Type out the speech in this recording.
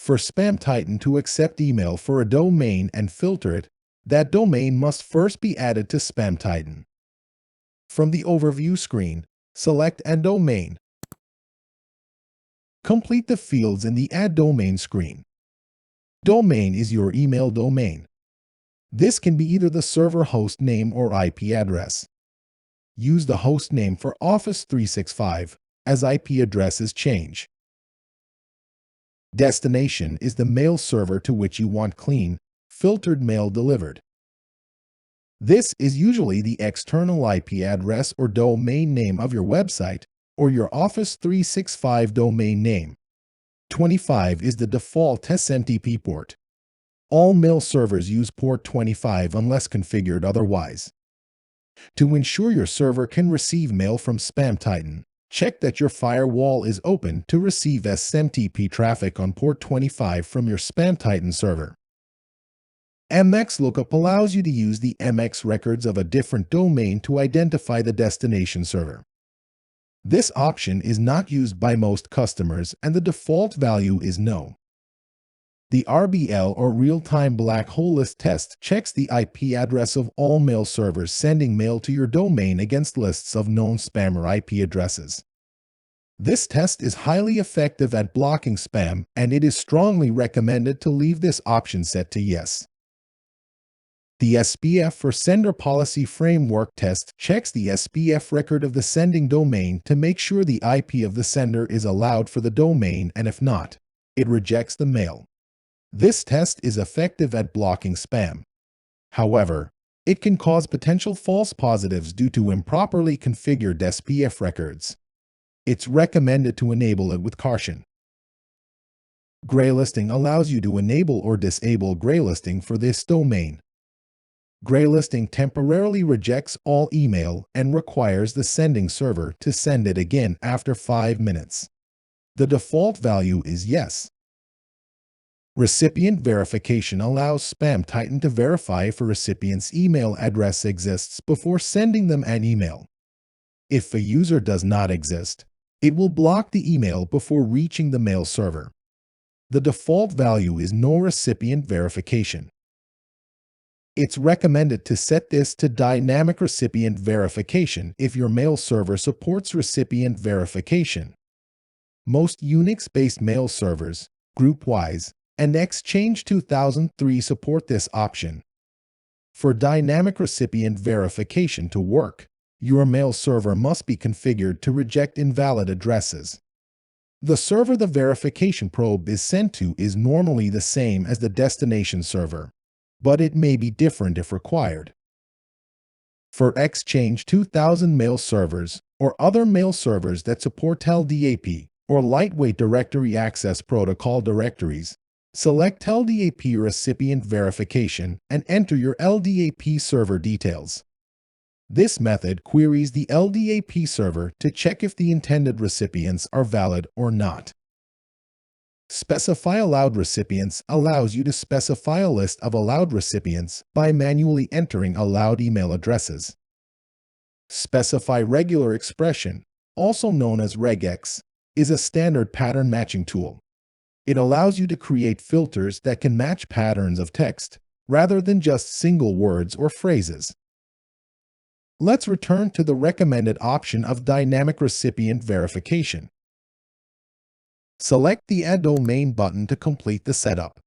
For SpamTitan to accept email for a domain and filter it, that domain must first be added to SpamTitan. From the overview screen, select Add Domain. Complete the fields in the Add Domain screen. Domain is your email domain. This can be either the server host name or IP address. Use the host name for Office 365 as IP addresses change. Destination is the mail server to which you want clean, filtered mail delivered. This is usually the external IP address or domain name of your website or your Office 365 domain name. 25 is the default SMTP port. All mail servers use port 25 unless configured otherwise. To ensure your server can receive mail from SpamTitan, check that your firewall is open to receive SMTP traffic on port 25 from your SpamTitan server. MX Lookup allows you to use the MX records of a different domain to identify the destination server. This option is not used by most customers and the default value is no. The RBL or real-time black hole list test checks the IP address of all mail servers sending mail to your domain against lists of known spammer IP addresses. This test is highly effective at blocking spam, and it is strongly recommended to leave this option set to yes. The SPF for Sender Policy Framework test checks the SPF record of the sending domain to make sure the IP of the sender is allowed for the domain, and if not, it rejects the mail. This test is effective at blocking spam. However, it can cause potential false positives due to improperly configured SPF records. It's recommended to enable it with caution. Graylisting allows you to enable or disable graylisting for this domain. Graylisting temporarily rejects all email and requires the sending server to send it again after 5 minutes. The default value is yes. Recipient Verification allows SpamTitan to verify if a recipient's email address exists before sending them an email. If a user does not exist, it will block the email before reaching the mail server. The default value is no recipient verification. It's recommended to set this to Dynamic Recipient Verification if your mail server supports recipient verification. Most Unix-based mail servers, GroupWise, and Exchange 2003 support this option. For Dynamic Recipient Verification to work, your mail server must be configured to reject invalid addresses. The server the verification probe is sent to is normally the same as the destination server, but it may be different if required. For Exchange 2000 mail servers or other mail servers that support LDAP or Lightweight Directory Access Protocol directories, select LDAP Recipient Verification and enter your LDAP server details. This method queries the LDAP server to check if the intended recipients are valid or not. Specify Allowed Recipients allows you to specify a list of allowed recipients by manually entering allowed email addresses. Specify Regular Expression, also known as regex, is a standard pattern matching tool. It allows you to create filters that can match patterns of text rather than just single words or phrases. Let's return to the recommended option of Dynamic Recipient Verification. Select the Add Domain button to complete the setup.